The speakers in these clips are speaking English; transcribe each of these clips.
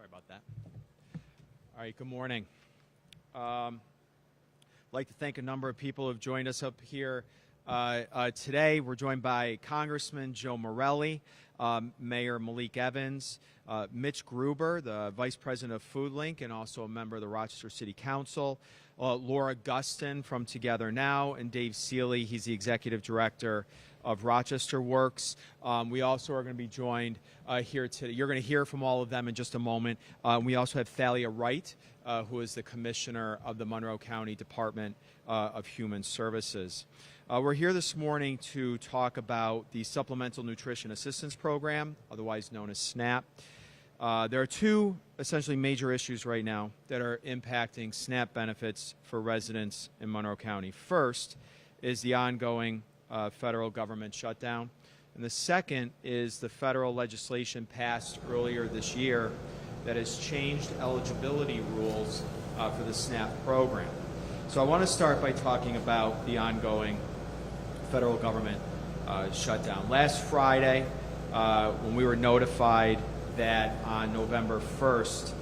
Sorry about that. All right, good morning. I'd like to thank a number of people who have joined us up here today. We're joined by Congressman Joe Morelli, Mayor Malik Evans, Mitch Gruber, the Vice President of FoodLink and also a member of the Rochester City Council, Laura Gustin from Together Now, and Dave Seeley. He's the Executive Director of Rochester Works. We also are going to be joined here today. You're going to hear from all of them in just a moment. We also have Thalia Wright, who is the Commissioner of the Monroe County Department of Human Services. We're here this morning to talk about the Supplemental Nutrition Assistance Program, otherwise known as SNAP. There are two essentially major issues right now that are impacting SNAP benefits for residents in Monroe County. First is the ongoing federal government shutdown, and the second is the federal legislation passed earlier this year that has changed eligibility rules for the SNAP program. So I want to start by talking about the ongoing federal government shutdown. Last Friday, when we were notified that on November 1st,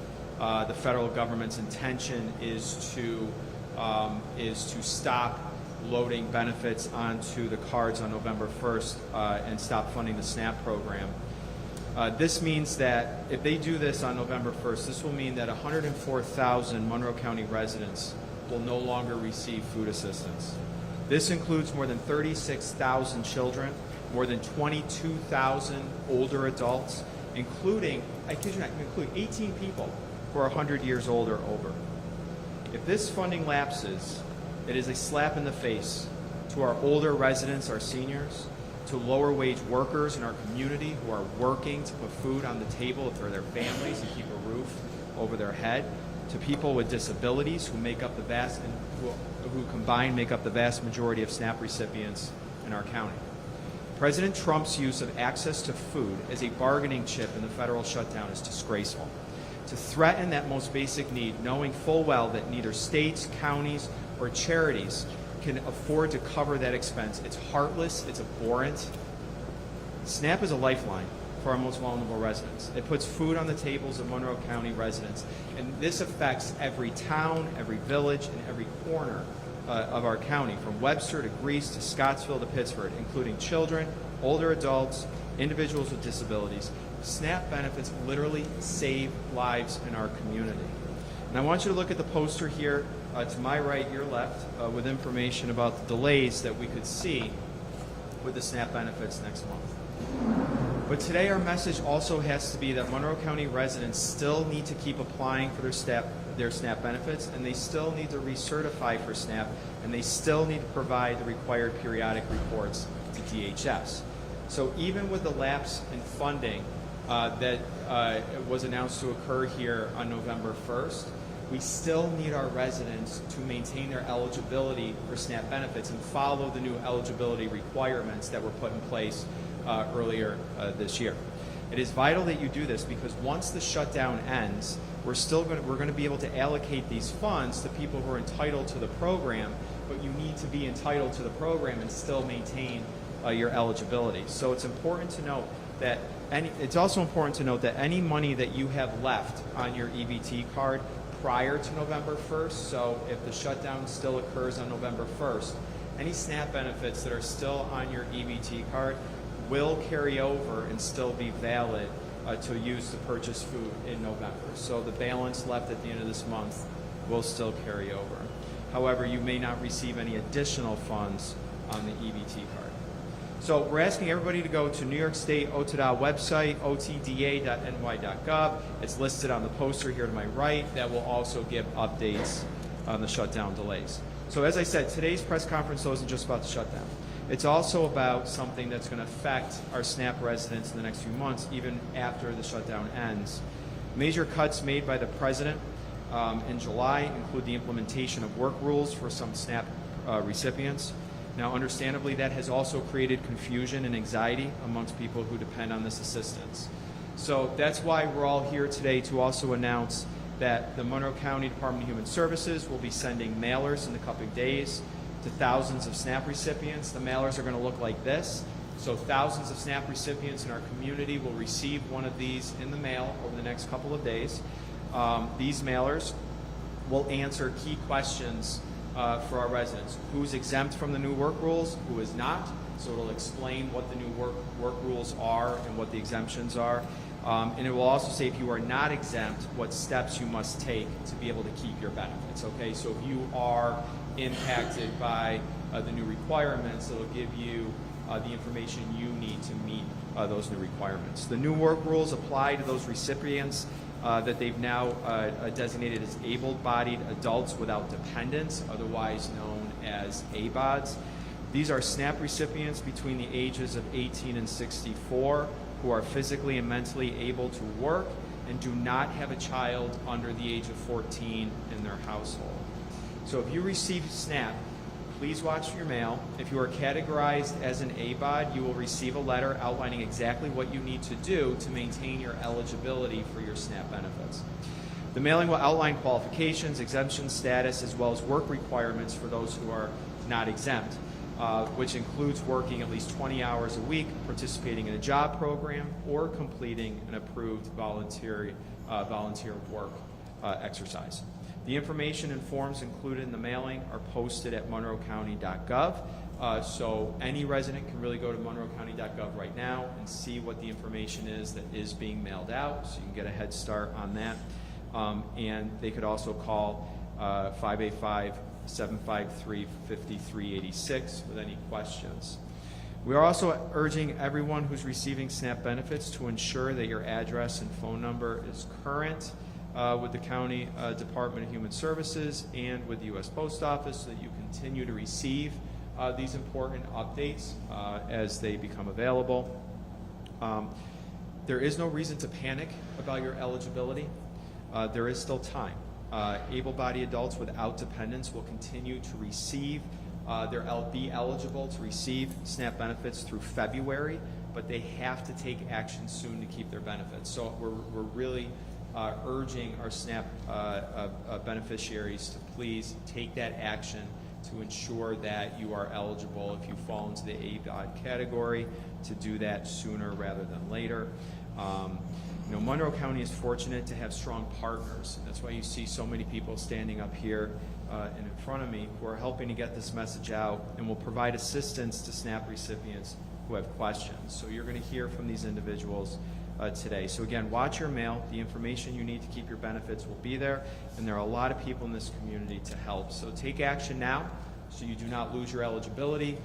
the federal government's intention is to stop loading benefits onto the cards on November 1st and stop funding the SNAP program. This means that if they do this on November 1st, this will mean that 104,000 Monroe County residents will no longer receive food assistance. This includes more than 36,000 children, more than 22,000 older adults, including, I kid you not, including 18 people who are 100 years old or over. If this funding lapses, it is a slap in the face to our older residents, our seniors, to lower wage workers in our community who are working to put food on the table for their families and keep a roof over their head, to people with disabilities who make up who combined make up the vast majority of SNAP recipients in our county. President Trump's use of access to food as a bargaining chip in the federal shutdown is disgraceful. To threaten that most basic need, knowing full well that neither states, counties, or charities can afford to cover that expense. It's heartless, it's abhorrent. SNAP is a lifeline for our most vulnerable residents. It puts food on the tables of Monroe County residents, and this affects every town, every village, and every corner of our county, from Webster to Greece to Scottsville to Pittsford, including children, older adults, individuals with disabilities. SNAP benefits literally save lives in our community. And I want you to look at the poster here to my right, your left, with information about the delays that we could see with the SNAP benefits next month. But today our message also has to be that Monroe County residents still need to keep applying for their SNAP benefits, and they still need to recertify for SNAP, and they still need to provide the required periodic reports to DHS. So even with the lapse in funding that was announced to occur here on November 1st, we still need our residents to maintain their eligibility for SNAP benefits and follow the new eligibility requirements that were put in place earlier this year. It is vital that you do this because once the shutdown ends, we're going to be able to allocate these funds to people who are entitled to the program, but you need to be entitled to the program and still maintain your eligibility. So it's important to note that it's also important to note that any money that you have left on your EBT card prior to November 1st, so if the shutdown still occurs on November 1st, any SNAP benefits that are still on your EBT card will carry over and still be valid to use to purchase food in November. So the balance left at the end of this month will still carry over. However, you may not receive any additional funds on the EBT card. So we're asking everybody to go to New York State OTDA website, otda.ny.gov. It's listed on the poster here to my right. That will also give updates on the shutdown delays. So as I said, today's press conference though isn't just about the shutdown. It's also about something that's going to affect our SNAP residents in the next few months, even after the shutdown ends. Major cuts made by the President in July include the implementation of work rules for some SNAP recipients. Now, understandably, that has also created confusion and anxiety amongst people who depend on this assistance. So that's why we're all here today to also announce that the Monroe County Department of Human Services will be sending mailers in the coming days to thousands of SNAP recipients. The mailers are going to look like this. So thousands of SNAP recipients in our community will receive one of these in the mail over the next couple of days. These mailers will answer key questions for our residents. Who's exempt from the new work rules, who is not. So it'll explain what the new work rules are and what the exemptions are. And it will also say if you are not exempt, what steps you must take to be able to keep your benefits. Okay, so if you are impacted by the new requirements, it'll give you the information you need to meet those new requirements. The new work rules apply to those recipients that they've now designated as able-bodied adults without dependents, otherwise known as ABODs. These are SNAP recipients between the ages of 18 and 64 who are physically and mentally able to work and do not have a child under the age of 14 in their household. So if you receive SNAP, please watch your mail. If you are categorized as an ABOD, you will receive a letter outlining exactly what you need to do to maintain your eligibility for your SNAP benefits. The mailing will outline qualifications, exemption status, as well as work requirements for those who are not exempt, which includes working at least 20 hours a week, participating in a job program, or completing an approved volunteer work exercise. The information and forms included in the mailing are posted at monroecounty.gov. So any resident can really go to monroecounty.gov right now and see what the information is that is being mailed out, so you can get a head start on that. And they could also call 585-753-5386 with any questions. We are also urging everyone who's receiving SNAP benefits to ensure that your address and phone number is current with the County Department of Human Services and with the U.S. Post Office, so that you continue to receive these important updates as they become available. There is no reason to panic about your eligibility. There is still time. Able-bodied adults without dependents will continue to receive, be eligible to receive SNAP benefits through February, but they have to take action soon to keep their benefits. So we're really urging our SNAP beneficiaries to please take that action to ensure that you are eligible if you fall into the ABOD category, to do that sooner rather than later. You know, Monroe County is fortunate to have strong partners. That's why you see so many people standing up here and in front of me who are helping to get this message out and will provide assistance to SNAP recipients who have questions. So you're going to hear from these individuals today. So again, watch your mail. The information you need to keep your benefits will be there, and there are a lot of people in this community to help. So take action now so you do not lose your eligibility.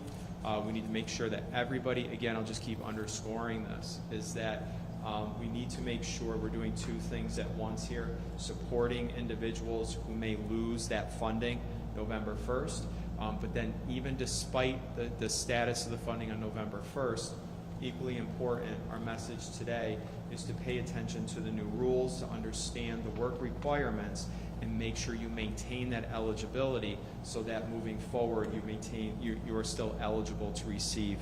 We need to make sure that everybody, again, I'll just keep underscoring this, is that we need to make sure we're doing two things at once here: supporting individuals who may lose that funding November 1st, but then even despite the status of the funding on November 1st, equally important, our message today is to pay attention to the new rules, to understand the work requirements, and make sure you maintain that eligibility so that moving forward you are still eligible to receive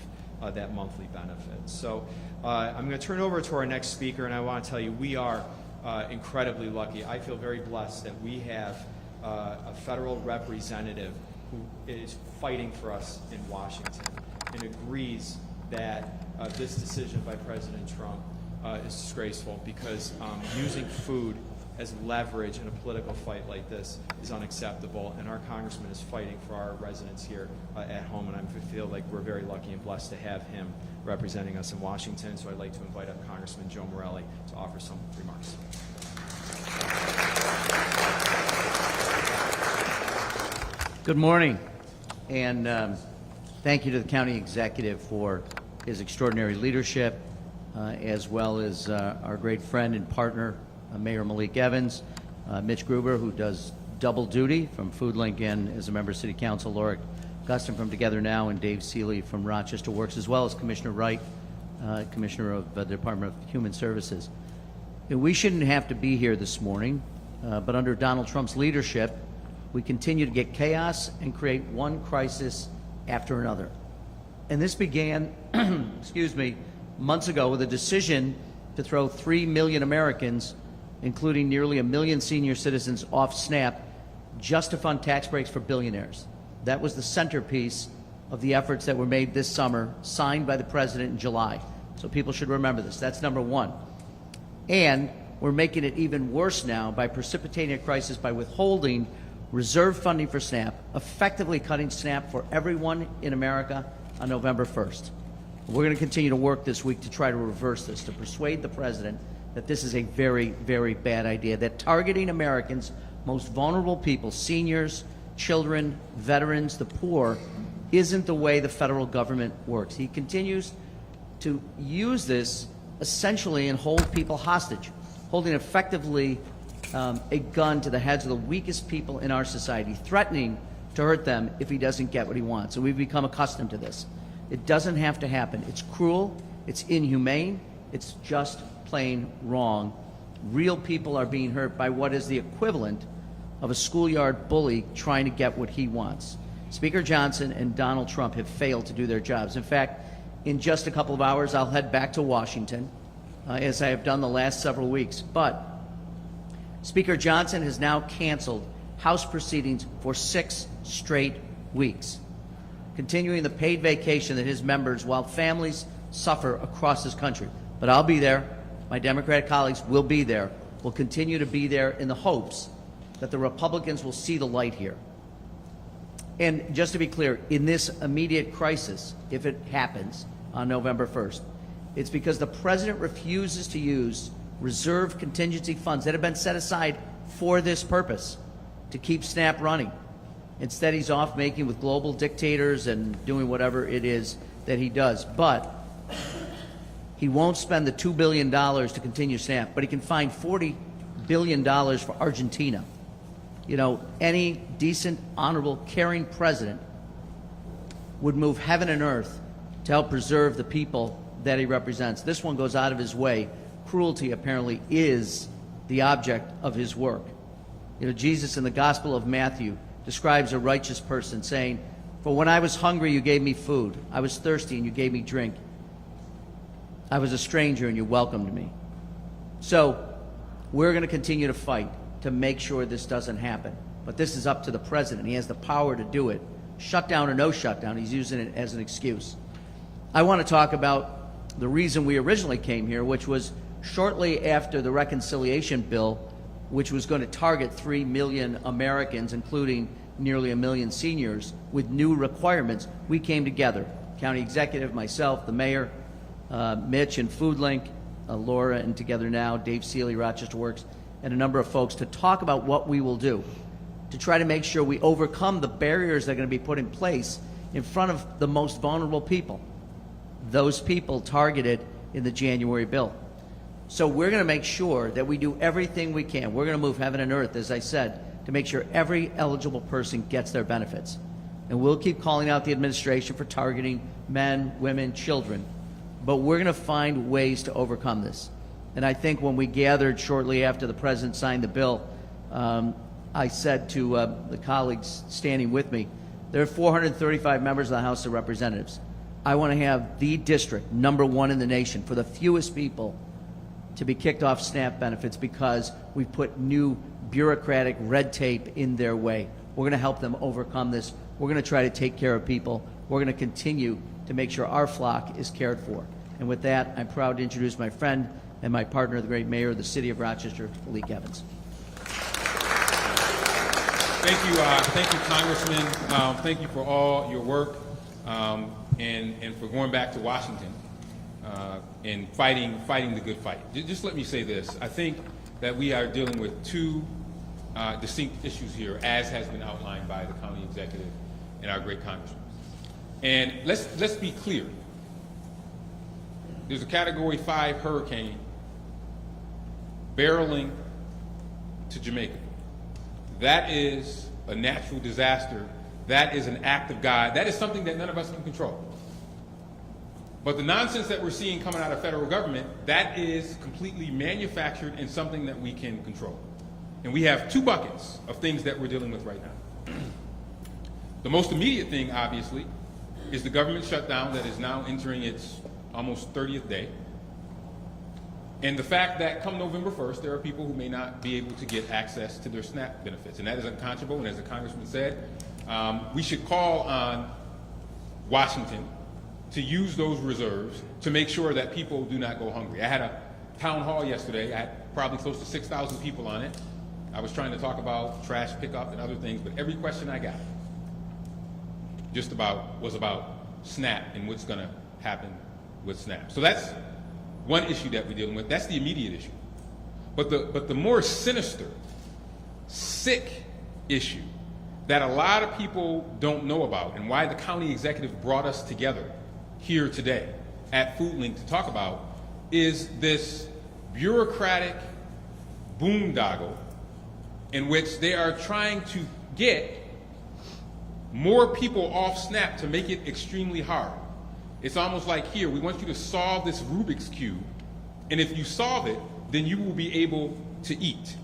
that monthly benefit. So I'm going to turn over to our next speaker, and I want to tell you we are incredibly lucky. I feel very blessed that we have a federal representative who is fighting for us in Washington and agrees that this decision by President Trump is disgraceful, because using food as leverage in a political fight like this is unacceptable, and our Congressman is fighting for our residents here at home, and I feel like we're very lucky and blessed to have him representing us in Washington. So I'd like to invite up Congressman Joe Morelli to offer some remarks. Good morning, and thank you to the County Executive for his extraordinary leadership, as well as our great friend and partner, Mayor Malik Evans, Mitch Gruber, who does double duty from Food Link and as a member of City Council, Laura Gustin from Together Now, and Dave Seeley from Rochester Works, as well as Commissioner Wright, Commissioner of the Department of Human Services. And we shouldn't have to be here this morning, but under Donald Trump's leadership, we continue to get chaos and create one crisis after another. And this began, excuse me, months ago with a decision to throw 3 million Americans, including nearly 1 million senior citizens, off SNAP just to fund tax breaks for billionaires. That was the centerpiece of the efforts that were made this summer, signed by the President in July. So people should remember this. That's number one. And we're making it even worse now by precipitating a crisis by withholding reserve funding for SNAP, effectively cutting SNAP for everyone in America on November 1st. We're going to continue to work this week to try to reverse this, to persuade the President that this is a very, very bad idea, that targeting Americans' most vulnerable people, seniors, children, veterans, the poor, isn't the way the federal government works. He continues to use this essentially and hold people hostage, holding effectively a gun to the heads of the weakest people in our society, threatening to hurt them if he doesn't get what he wants. And we've become accustomed to this. It doesn't have to happen. It's cruel, it's inhumane, it's just plain wrong. Real people are being hurt by what is the equivalent of a schoolyard bully trying to get what he wants. Speaker Johnson and Donald Trump have failed to do their jobs. In fact, in just a couple of hours, I'll head back to Washington, as I have done the last several weeks. But Speaker Johnson has now canceled House proceedings for 6 straight weeks, continuing the paid vacation that his members, while families suffer across this country. But I'll be there. My Democratic colleagues will be there. We'll continue to be there in the hopes that the Republicans will see the light here. And just to be clear, in this immediate crisis, if it happens on November 1st, it's because the President refuses to use reserve contingency funds that have been set aside for this purpose to keep SNAP running. Instead, he's off making with global dictators and doing whatever it is that he does. But he won't spend the $2 billion to continue SNAP, but he can find $40 billion for Argentina. You know, any decent, honorable, caring president would move heaven and earth to help preserve the people that he represents. This one goes out of his way. Cruelty apparently is the object of his work. You know, Jesus in the Gospel of Matthew describes a righteous person saying, "For when I was hungry, you gave me food. I was thirsty, and you gave me drink. I was a stranger, and you welcomed me." So we're going to continue to fight to make sure this doesn't happen. But this is up to the President. He has the power to do it. Shutdown or no shutdown, he's using it as an excuse. I want to talk about the reason we originally came here, which was shortly after the reconciliation bill, which was going to target 3 million Americans, including nearly 1 million seniors, with new requirements. We came together, county executive, myself, the mayor, Mitch and FoodLink, Laura, and Together Now, Dave Seeley, Rochester Works, and a number of folks to talk about what we will do to try to make sure we overcome the barriers that are going to be put in place in front of the most vulnerable people, those people targeted in the January bill. So we're going to make sure that we do everything we can. We're going to move heaven and earth, as I said, to make sure every eligible person gets their benefits. And we'll keep calling out the administration for targeting men, women, children. But we're going to find ways to overcome this. And I think when we gathered shortly after the President signed the bill, I said to the colleagues standing with me, there are 435 members of the House of Representatives. I want to have the district, #1 in the nation, for the fewest people to be kicked off SNAP benefits because we've put new bureaucratic red tape in their way. We're going to help them overcome this. We're going to try to take care of people. We're going to continue to make sure our flock is cared for. And with that, I'm proud to introduce my friend and my partner, the great mayor of the city of Rochester, Malik Evans. Thank you, Congressman. Thank you for all your work and for going back to Washington and fighting the good fight. Just let me say this. I think that we are dealing with two distinct issues here, as has been outlined by the county executive and our great congressman. And let's be clear. There's a Category 5 hurricane barreling to Jamaica. That is a natural disaster. That is an act of God. That is something that none of us can control. But the nonsense that we're seeing coming out of federal government, that is completely manufactured and something that we can control. And we have two buckets of things that we're dealing with right now. The most immediate thing, obviously, is the government shutdown that is now entering its almost 30th day. And the fact that come November 1st, there are people who may not be able to get access to their SNAP benefits. And that is unconscionable. And as the congressman said, we should call on Washington to use those reserves to make sure that people do not go hungry. I had a town hall yesterday. I had probably close to 6,000 people on it. I was trying to talk about trash pickup and other things, but every question I got was about SNAP and what's going to happen with SNAP. So that's one issue that we're dealing with. That's the immediate issue. But the more sinister, sick issue that a lot of people don't know about, and why the county executive brought us together here today at FoodLink to talk about, is this bureaucratic boondoggle in which they are trying to get more people off SNAP to make it extremely hard. It's almost like, here, we want you to solve this Rubik's Cube, and if you solve it, then you will be able to eat.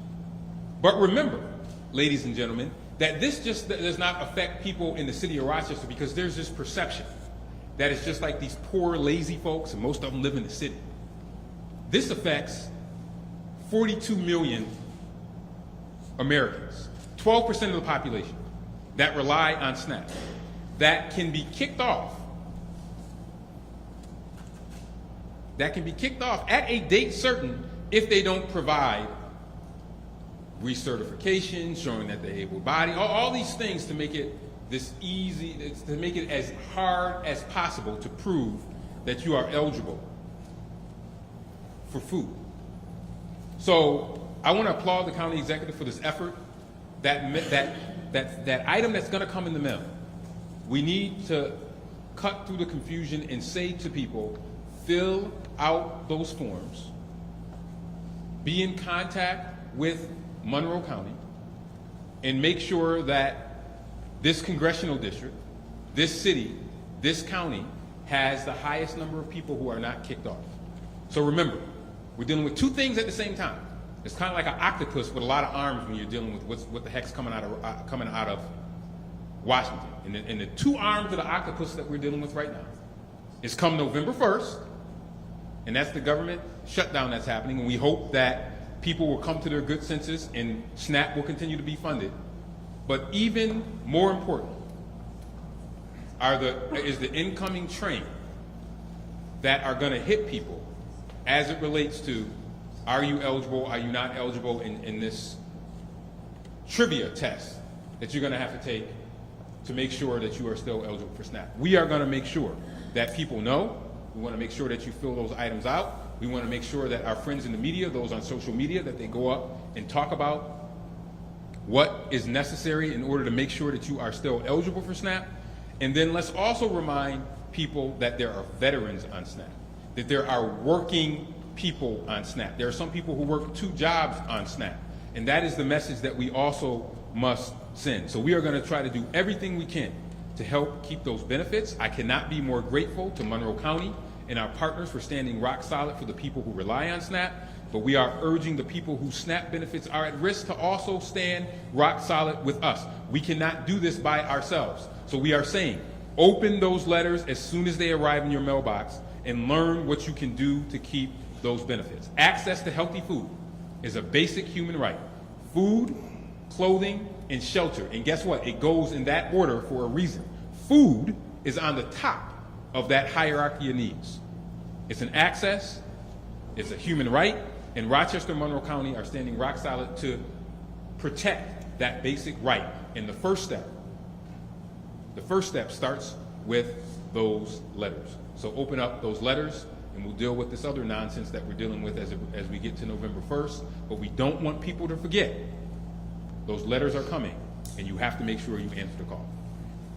But remember, ladies and gentlemen, that this just does not affect people in the city of Rochester, because there's this perception that it's just like these poor, lazy folks, and most of them live in the city. This affects 42 million Americans, 12% of the population that rely on SNAP, that can be kicked off. That can be kicked off at a date certain if they don't provide recertification, showing that they're able-bodied, all these things to make it this easy, to make it as hard as possible to prove that you are eligible for food. So I want to applaud the county executive for this effort. That item that's going to come in the mail, we need to cut through the confusion and say to people, fill out those forms, be in contact with Monroe County, and make sure that this congressional district, this city, this county has the highest number of people who are not kicked off. So remember, we're dealing with two things at the same time. It's kind of like an octopus with a lot of arms when you're dealing with what the heck's coming out of Washington. And the two arms of the octopus that we're dealing with right now is come November 1st, and that's the government shutdown that's happening, and we hope that people will come to their good senses and SNAP will continue to be funded. But even more important is the incoming train that are going to hit people as it relates to, are you eligible, are you not eligible, in this trivia test that you're going to have to take to make sure that you are still eligible for SNAP. We are going to make sure that people know. We want to make sure that you fill those items out. We want to make sure that our friends in the media, those on social media, that they go up and talk about what is necessary in order to make sure that you are still eligible for SNAP. And then let's also remind people that there are veterans on SNAP, that there are working people on SNAP. There are some people who work 2 jobs on SNAP. And that is the message that we also must send. So we are going to try to do everything we can to help keep those benefits. I cannot be more grateful to Monroe County and our partners for standing rock solid for the people who rely on SNAP, but we are urging the people whose SNAP benefits are at risk to also stand rock solid with us. We cannot do this by ourselves. So we are saying, open those letters as soon as they arrive in your mailbox and learn what you can do to keep those benefits. Access to healthy food is a basic human right. Food, clothing, and shelter. And guess what? It goes in that order for a reason. Food is on the top of that hierarchy of needs. It's an access, it's a human right, and Rochester and Monroe County are standing rock solid to protect that basic right. And the first step starts with those letters. So open up those letters, and we'll deal with this other nonsense that we're dealing with as we get to November 1st. But we don't want people to forget. Those letters are coming, and you have to make sure you answer the call.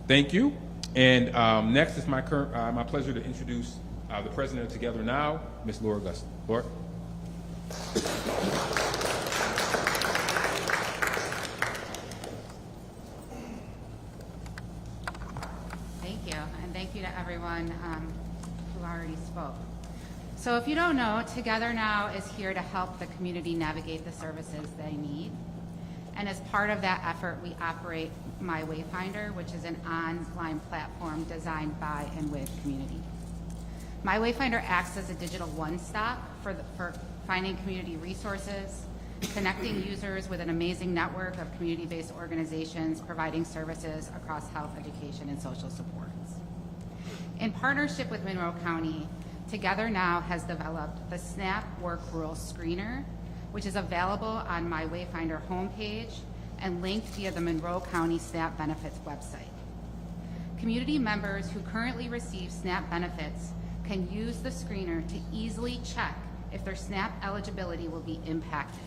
Thank you. And next is my pleasure to introduce the president of Together Now, Ms. Laura Gustin. Laura. Thank you, and thank you to everyone who already spoke. So if you don't know, Together Now is here to help the community navigate the services they need. And as part of that effort, we operate My Wayfinder, which is an online platform designed by and with community. My Wayfinder acts as a digital one-stop for finding community resources, connecting users with an amazing network of community-based organizations providing services across health, education, and social supports. In partnership with Monroe County, Together Now has developed the SNAP Work Rules Screener, which is available on my Wayfinder homepage and linked via the Monroe County SNAP Benefits website. Community members who currently receive SNAP benefits can use the screener to easily check if their SNAP eligibility will be impacted.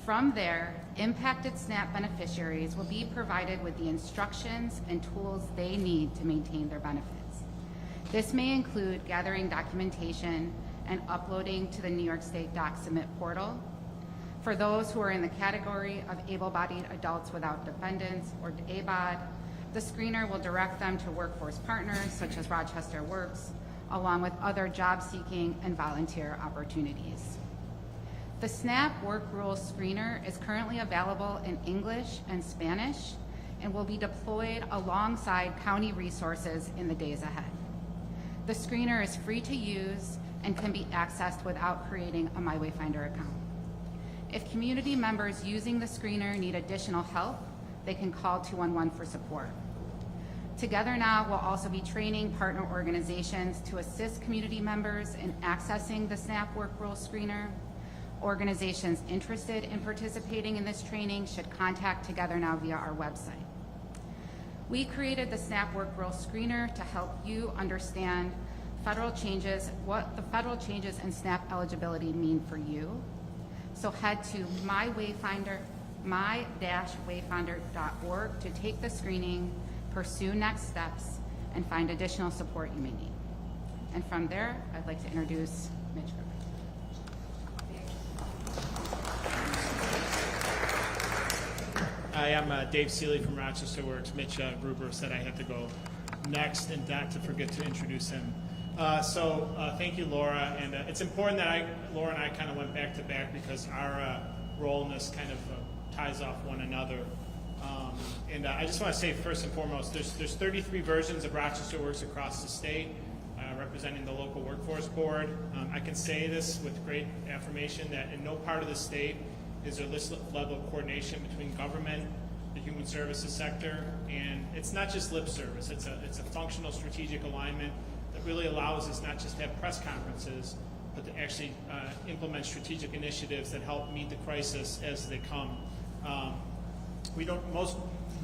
From there, impacted SNAP beneficiaries will be provided with the instructions and tools they need to maintain their benefits. This may include gathering documentation and uploading to the New York State Doc Submit portal. For those who are in the category of able-bodied adults without dependents, or ABOD, the screener will direct them to workforce partners such as Rochester Works, along with other job-seeking and volunteer opportunities. The SNAP Work Rules Screener is currently available in English and Spanish and will be deployed alongside county resources in the days ahead. The screener is free to use and can be accessed without creating a My Wayfinder account. If community members using the screener need additional help, they can call 211 for support. Together Now will also be training partner organizations to assist community members in accessing the SNAP Work Rules Screener. Organizations interested in participating in this training should contact Together Now via our website. We created the SNAP Work Rules Screener to help you understand federal changes, what the federal changes in SNAP eligibility mean for you. So head to my-wayfinder.org to take the screening, pursue next steps, and find additional support you may need. And from there, I'd like to introduce Mitch Gruber. Hi, I'm Dave Seeley from Rochester Works. Mitch Gruber said I had to go next and not to forget to introduce him. Thank you, Laura. And it's important that Laura and I kind of went back to back because our role in this kind of ties off one another. I just want to say first and foremost, there's 33 versions of Rochester Works across the state representing the local workforce board. I can say this with great affirmation that in no part of the state is there this level of coordination between government, the human services sector, and it's not just lip service. It's a functional strategic alignment that really allows us not just to have press conferences, but to actually implement strategic initiatives that help meet the crisis as they come.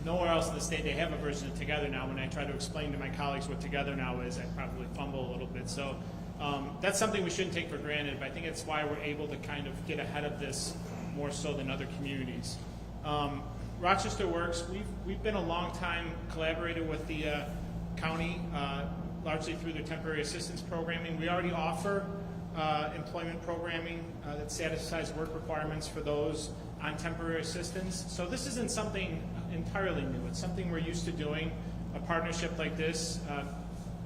Nowhere else in the state they have a version of Together Now. When I try to explain to my colleagues what Together Now is, I probably fumble a little bit. So that's something we shouldn't take for granted, but I think it's why we're able to kind of get ahead of this more so than other communities. Rochester Works, we've been a long time collaborator with the county, largely through their temporary assistance programming. We already offer employment programming that satisfies work requirements for those on temporary assistance. So this isn't something entirely new. It's something we're used to doing, a partnership like this,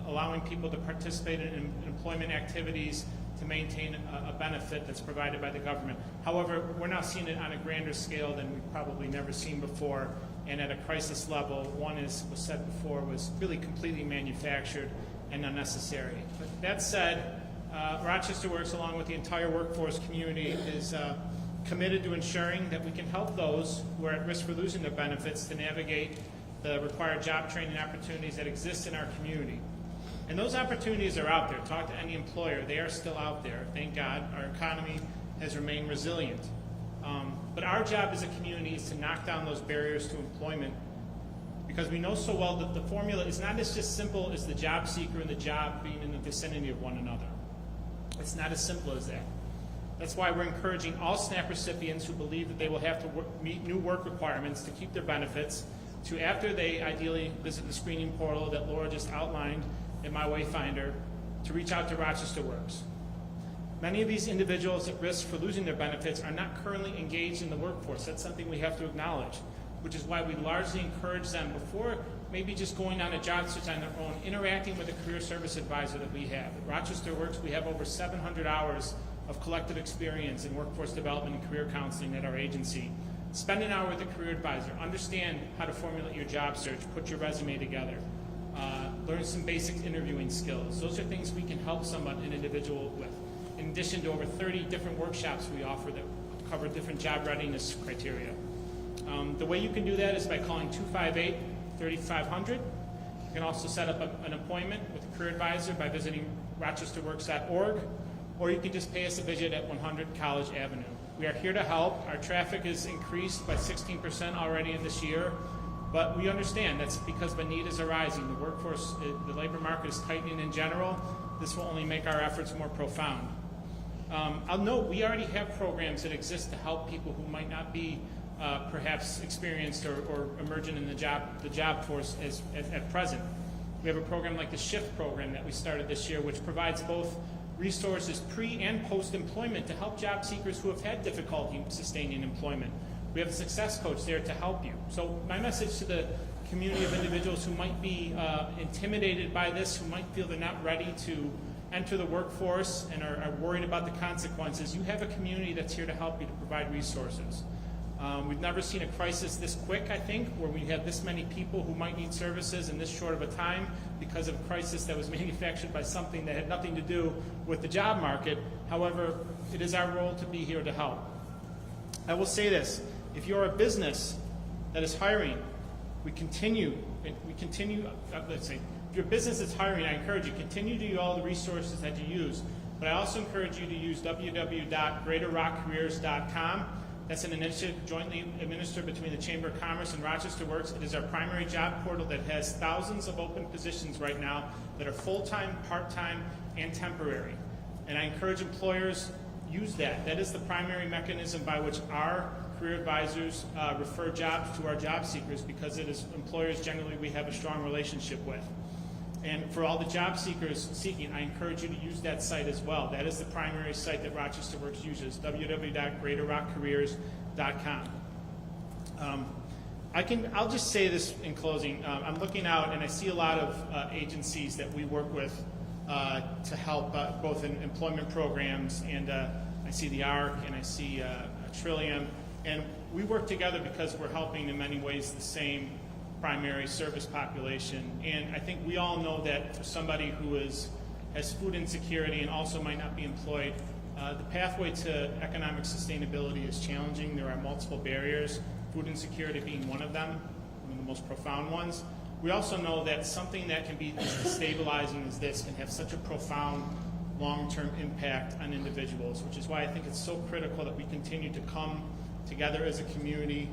allowing people to participate in employment activities to maintain a benefit that's provided by the government. However, we're now seeing it on a grander scale than we've probably never seen before, and at a crisis level. One was said before, was really completely manufactured and unnecessary. But that said, Rochester Works, along with the entire workforce community, is committed to ensuring that we can help those who are at risk for losing their benefits to navigate the required job training opportunities that exist in our community. And those opportunities are out there. Talk to any employer. They are still out there. Thank God our economy has remained resilient. But our job as a community is to knock down those barriers to employment, because we know so well that the formula is not as just simple as the job seeker and the job being in the vicinity of one another. It's not as simple as that. That's why we're encouraging all SNAP recipients who believe that they will have to meet new work requirements to keep their benefits to, after they ideally visit the screening portal that Laura just outlined in My Wayfinder, to reach out to Rochester Works. Many of these individuals at risk for losing their benefits are not currently engaged in the workforce. That's something we have to acknowledge, which is why we largely encourage them, before maybe just going on a job search on their own, interacting with a career service advisor that we have. At Rochester Works, we have over 700 hours of collective experience in workforce development and career counseling at our agency. Spend an hour with a career advisor. Understand how to formulate your job search, put your resume together, learn some basic interviewing skills. Those are things we can help an individual with. In addition to over 30 different workshops we offer that cover different job readiness criteria. The way you can do that is by calling 258-3500. You can also set up an appointment with a career advisor by visiting rochesterworks.org, or you can just pay us a visit at 100 College Avenue. We are here to help. Our traffic has increased by 16% already in this year, but we understand that's because the need is arising. The workforce, the labor market is tightening in general. This will only make our efforts more profound. I'll note we already have programs that exist to help people who might not be perhaps experienced or emergent in the job force at present. We have a program like the SHIFT program that we started this year, which provides both resources pre- and post-employment to help job seekers who have had difficulty sustaining employment. We have a success coach there to help you. So my message to the community of individuals who might be intimidated by this, who might feel they're not ready to enter the workforce and are worried about the consequences, you have a community that's here to help you, to provide resources. We've never seen a crisis this quick, I think, where we have this many people who might need services in this short of a time because of a crisis that was manufactured by something that had nothing to do with the job market. However, it is our role to be here to help. I will say this, if you're a business that is hiring, let's say, if your business is hiring, I encourage you, continue to use all the resources that you use, but I also encourage you to use www.greaterrockcareers.com. That's an initiative jointly administered between the Chamber of Commerce and Rochester Works. It is our primary job portal that has thousands of open positions right now that are full-time, part-time, and temporary. And I encourage employers, use that. That is the primary mechanism by which our career advisors refer jobs to our job seekers, because it is employers generally we have a strong relationship with. And for all the job seekers seeking, I encourage you to use that site as well. That is the primary site that Rochester Works uses, www.greaterrockcareers.com. I'll just say this in closing. I'm looking out and I see a lot of agencies that we work with to help both in employment programs, and I see the ARC and I see Trillium, and we work together because we're helping in many ways the same primary service population. And I think we all know that for somebody who has food insecurity and also might not be employed, the pathway to economic sustainability is challenging. There are multiple barriers, food insecurity being one of them, one of the most profound ones. We also know that something that can be as destabilizing as this can have such a profound long-term impact on individuals, which is why I think it's so critical that we continue to come together as a community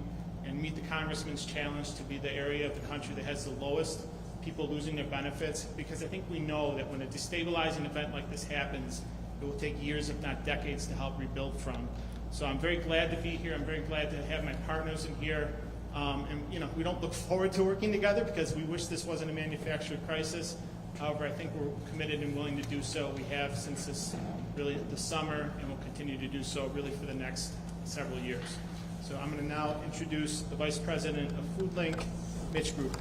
and meet the Congressman's challenge to be the area of the country that has the lowest people losing their benefits, because I think we know that when a destabilizing event like this happens, it will take years, if not decades, to help rebuild from. So I'm very glad to be here. I'm very glad to have my partners in here. And we don't look forward to working together because we wish this wasn't a manufactured crisis. However, I think we're committed and willing to do so. We have since the summer, and we'll continue to do so really for the next several years. So I'm going to now introduce the Vice President of FoodLink, Mitch Gruber.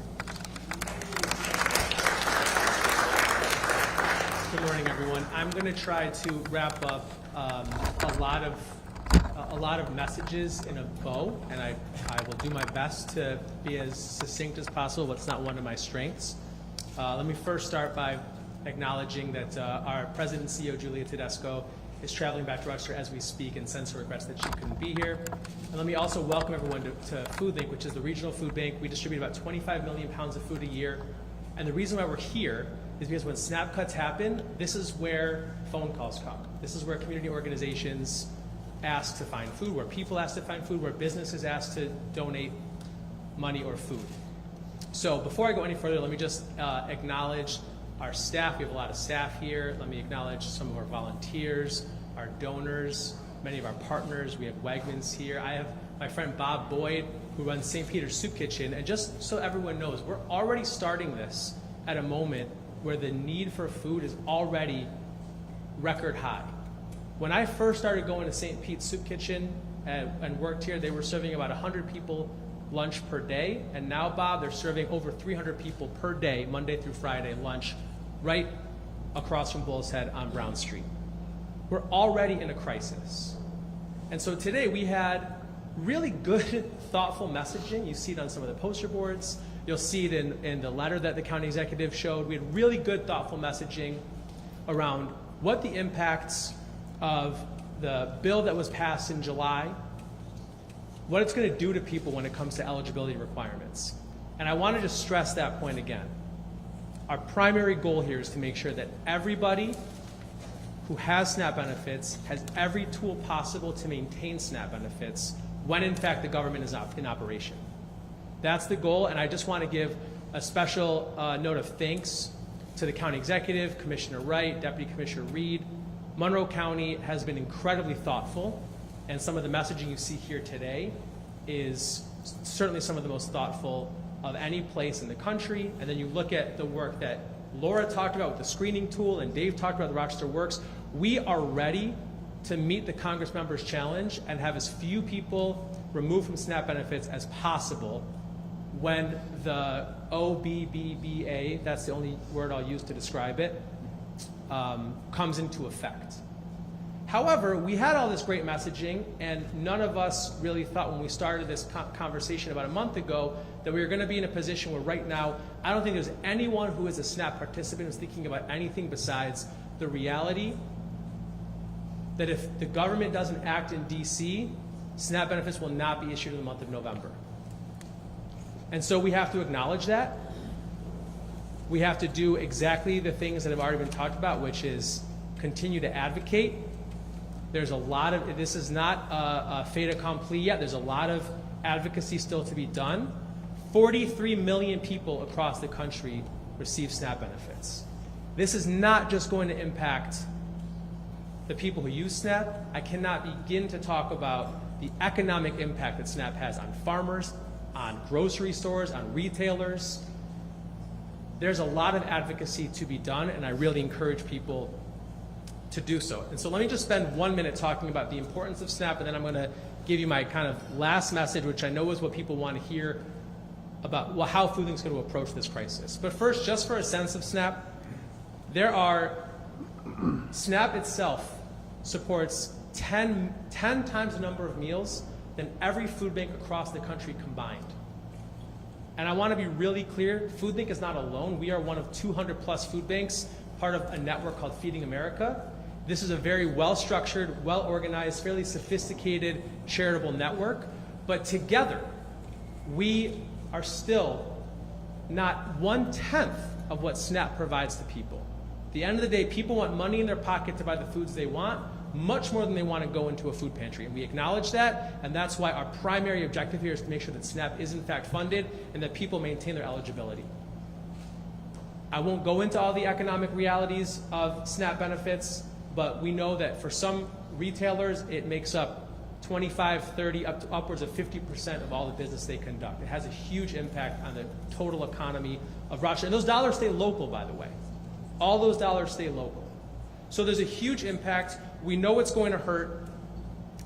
Good morning, everyone. I'm going to try to wrap up a lot of messages in a bow, and I will do my best to be as succinct as possible, but it's not one of my strengths. Let me first start by acknowledging that our President and CEO, Julia Tedesco, is traveling back to Rochester as we speak and sends her request that she couldn't be here. And let me also welcome everyone to FoodLink, which is the regional food bank. We distribute about 25 million pounds of food a year. And the reason why we're here is because when SNAP cuts happen, this is where phone calls come. This is where community organizations ask to find food, where people ask to find food, where businesses ask to donate money or food. So before I go any further, let me just acknowledge our staff. We have a lot of staff here. Let me acknowledge some of our volunteers, our donors, many of our partners. We have Wegmans here. I have my friend Bob Boyd, who runs St. Peter's Soup Kitchen. And just so everyone knows, we're already starting this at a moment where the need for food is already record high. When I first started going to St. Pete's Soup Kitchen and worked here, they were serving about 100 people lunch per day. And now, Bob, they're serving over 300 people per day, Monday through Friday, lunch right across from Bull's Head on Brown Street. We're already in a crisis. And so today we had really good, thoughtful messaging. You see it on some of the poster boards. You'll see it in the letter that the county executive showed. We had really good, thoughtful messaging around what the impacts of the bill that was passed in July, what it's going to do to people when it comes to eligibility requirements. And I wanted to stress that point again. Our primary goal here is to make sure that everybody who has SNAP benefits has every tool possible to maintain SNAP benefits when in fact the government is in operation. That's the goal, and I just want to give a special note of thanks to the county executive, Commissioner Wright, Deputy Commissioner Reed. Monroe County has been incredibly thoughtful, and some of the messaging you see here today is certainly some of the most thoughtful of any place in the country. And then you look at the work that Laura talked about with the screening tool and Dave talked about the Rochester Works. We are ready to meet the Congress members' challenge and have as few people removed from SNAP benefits as possible when the OBBBA, that's the only word I'll use to describe it, comes into effect. However, we had all this great messaging, and none of us really thought when we started this conversation about a month ago that we were going to be in a position where right now, I don't think there's anyone who is a SNAP participant who's thinking about anything besides the reality that if the government doesn't act in DC, SNAP benefits will not be issued in the month of November. And so we have to acknowledge that. We have to do exactly the things that have already been talked about, which is continue to advocate. There's a lot of, this is not a fait accompli yet. There's a lot of advocacy still to be done. 43 million people across the country receive SNAP benefits. This is not just going to impact the people who use SNAP. I cannot begin to talk about the economic impact that SNAP has on farmers, on grocery stores, on retailers. There's a lot of advocacy to be done, and I really encourage people to do so. And so let me just spend 1 minute talking about the importance of SNAP, and then I'm going to give you my kind of last message, which I know is what people want to hear about how food is going to approach this crisis. But first, just for a sense of SNAP, SNAP itself supports 10 times the number of meals than every food bank across the country combined. And I want to be really clear, Food Bank is not alone. We are one of 200 plus food banks, part of a network called Feeding America. This is a very well-structured, well-organized, fairly sophisticated charitable network. But together, we are still not 1/10 of what SNAP provides to people. At the end of the day, people want money in their pocket to buy the foods they want, much more than they want to go into a food pantry. And we acknowledge that, and that's why our primary objective here is to make sure that SNAP is in fact funded and that people maintain their eligibility. I won't go into all the economic realities of SNAP benefits, but we know that for some retailers, it makes up 25, 30, up to upwards of 50% of all the business they conduct. It has a huge impact on the total economy of Rochester. And those dollars stay local, by the way. All those dollars stay local. So there's a huge impact. We know it's going to hurt,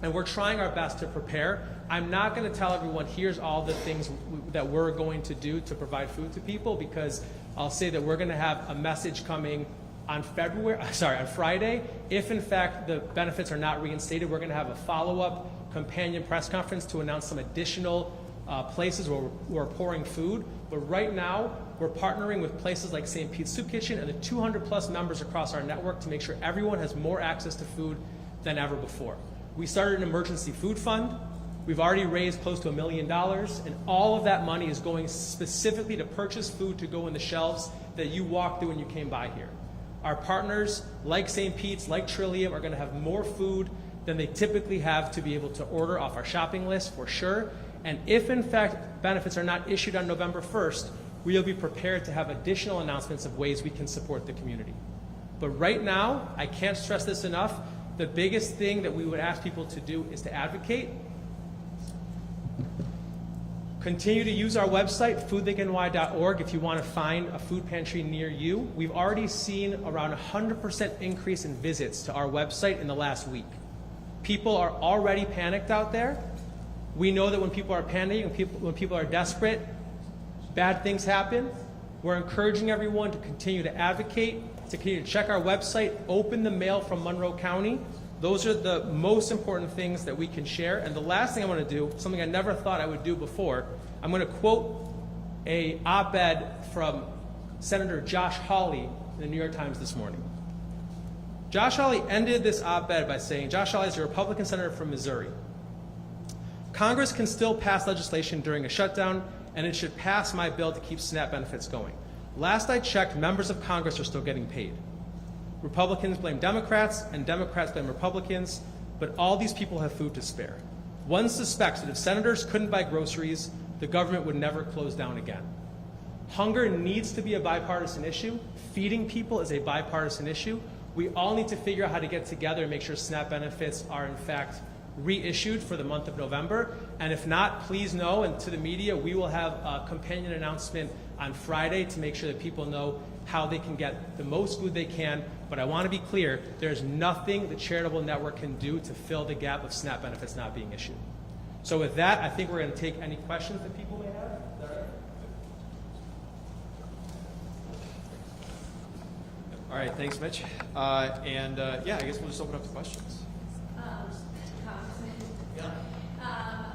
and we're trying our best to prepare. I'm not going to tell everyone, here's all the things that we're going to do to provide food to people, because I'll say that we're going to have a message coming on Friday. If in fact the benefits are not reinstated, we're going to have a follow-up companion press conference to announce some additional places where we're pouring food. But right now, we're partnering with places like St. Pete's Soup Kitchen and the 200 plus members across our network to make sure everyone has more access to food than ever before. We started an emergency food fund. We've already raised close to $1 million, and all of that money is going specifically to purchase food to go in the shelves that you walked through when you came by here. Our partners, like St. Pete's, like Trillium, are going to have more food than they typically have to be able to order off our shopping list, for sure. And if, in fact, benefits are not issued on November 1st, we'll be prepared to have additional announcements of ways we can support the community. But right now, I can't stress this enough, the biggest thing that we would ask people to do is to advocate. Continue to use our website, foodlinkny.org, if you want to find a food pantry near you. We've already seen around 100% increase in visits to our website in the last week. People are already panicked out there. We know that when people are panicking, when people are desperate, bad things happen. We're encouraging everyone to continue to advocate, to continue to check our website, open the mail from Monroe County. Those are the most important things that we can share. And the last thing I want to do, something I never thought I would do before, I'm going to quote an op-ed from Senator Josh Hawley in the New York Times this morning. Josh Hawley ended this op-ed by saying, Josh Hawley is a Republican senator from Missouri. Congress can still pass legislation during a shutdown, and it should pass my bill to keep SNAP benefits going. Last I checked, members of Congress are still getting paid. Republicans blame Democrats, and Democrats blame Republicans, but all these people have food to spare. One suspects that if senators couldn't buy groceries, the government would never close down again. Hunger needs to be a bipartisan issue. Feeding people is a bipartisan issue. We all need to figure out how to get together and make sure SNAP benefits are in fact reissued for the month of November. And if not, please know, and to the media, we will have a companion announcement on Friday to make sure that people know how they can get the most food they can. But I want to be clear, there's nothing the Charitable Network can do to fill the gap of SNAP benefits not being issued. So with that, I think we're going to take any questions that people may have. Is that right? All right, thanks, Mitch. Yeah, I guess we'll just open up to questions. Congressman,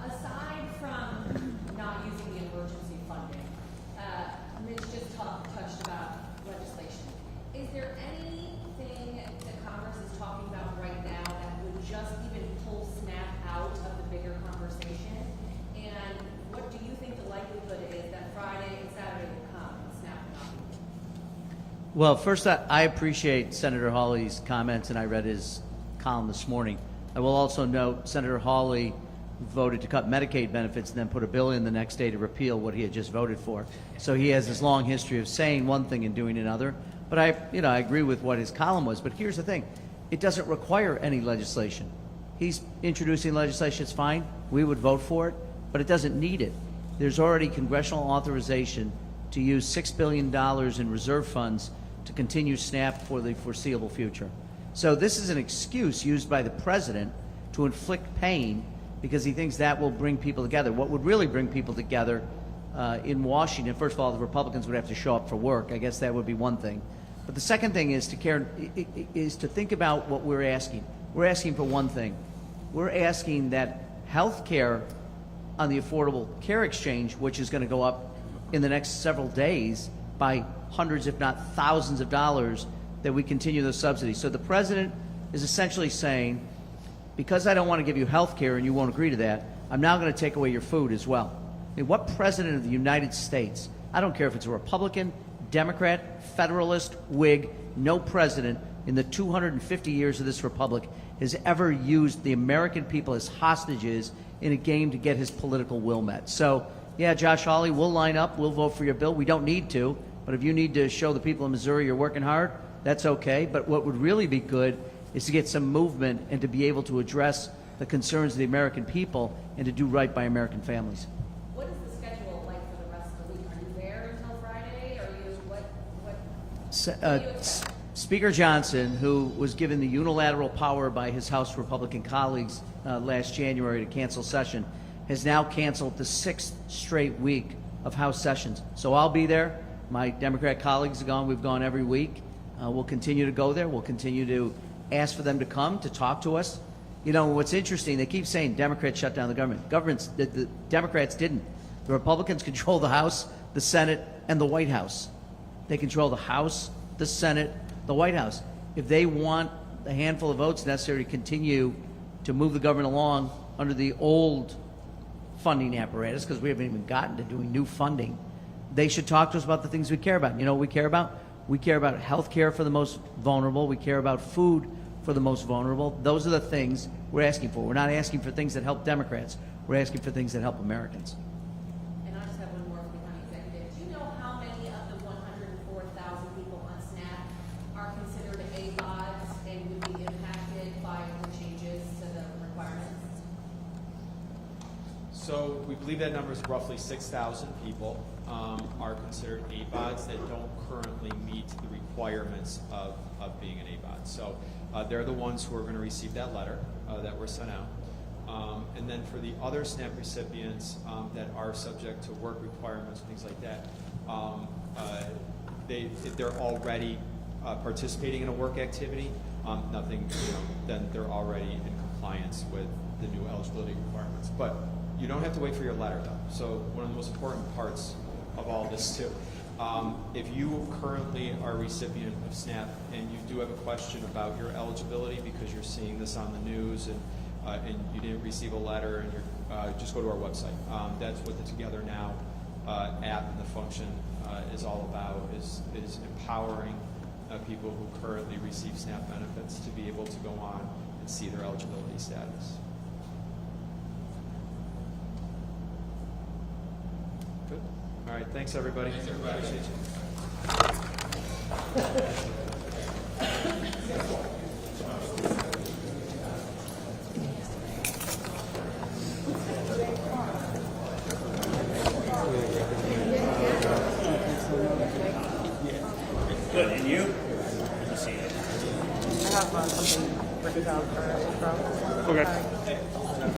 aside from not using the emergency funding, Mitch just touched about legislation. Is there anything that Congress is talking about right now that would just even pull SNAP out of the bigger conversation? And what do you think the likelihood is that Friday and Saturday will come and SNAP will not be? Well, first, I appreciate Senator Hawley's comments, and I read his column this morning. I will also note Senator Hawley voted to cut Medicaid benefits and then put a bill in the next day to repeal what he had just voted for. So he has this long history of saying one thing and doing another. But I agree with what his column was. But here's the thing. It doesn't require any legislation. He's introducing legislation. It's fine. We would vote for it. But it doesn't need it. There's already congressional authorization to use $6 billion in reserve funds to continue SNAP for the foreseeable future. So this is an excuse used by the president to inflict pain because he thinks that will bring people together. What would really bring people together in Washington, first of all, the Republicans would have to show up for work. I guess that would be one thing. But the second thing is to think about what we're asking. We're asking for one thing. We're asking that health care on the Affordable Care Exchange, which is going to go up in the next several days by hundreds, if not thousands of dollars, that we continue those subsidies. So the president is essentially saying, because I don't want to give you health care and you won't agree to that, I'm now going to take away your food as well. I mean, what president of the United States, I don't care if it's a Republican, Democrat, Federalist, Whig, no president in the 250 years of this republic has ever used the American people as hostages in a game to get his political will met. So, yeah, Josh Hawley, we'll line up, we'll vote for your bill. We don't need to, but if you need to show the people in Missouri you're working hard, that's okay. But what would really be good is to get some movement and to be able to address the concerns of the American people and to do right by American families. What is the schedule like for the rest of the week? Are you there until Friday? Are you, what do you expect? Speaker Johnson, who was given the unilateral power by his House Republican colleagues last January to cancel session, has now canceled the 6th straight week of House sessions. So I'll be there. My Democrat colleagues have gone. We've gone every week. We'll continue to go there. We'll continue to ask for them to come to talk to us. You know, what's interesting, they keep saying Democrats shut down the government. The Democrats didn't. The Republicans control the House, the Senate, and the White House. They control the House, the Senate, the White House. If they want a handful of votes necessary to continue to move the government along under the old funding apparatus, because we haven't even gotten to doing new funding, they should talk to us about the things we care about. You know what we care about? We care about health care for the most vulnerable. We care about food for the most vulnerable. Those are the things we're asking for. We're not asking for things that help Democrats. We're asking for things that help Americans. And I just have one more for the county executive. Do you know how many of the 104,000 people on SNAP are considered AVODs and would be impacted by the changes to the requirements? So we believe that number is roughly 6,000 people are considered AVODs that don't currently meet the requirements of being an AVOD. So they're the ones who are going to receive that letter that were sent out. And then for the other SNAP recipients that are subject to work requirements and things like that, if they're already participating in a work activity, nothing, then they're already in compliance with the new eligibility requirements. But you don't have to wait for your letter, though. So one of the most important parts of all this, too, if you currently are a recipient of SNAP and you do have a question about your eligibility because you're seeing this on the news and you didn't receive a letter, and you're just go to our website. That's what the Together Now app and the function is all about, is empowering people who currently receive SNAP benefits to be able to go on and see their eligibility status. Good. All right. Thanks, everybody. Thanks, everybody. Appreciate you. Good, and you? Good to see you. I have something written down for intro. Okay.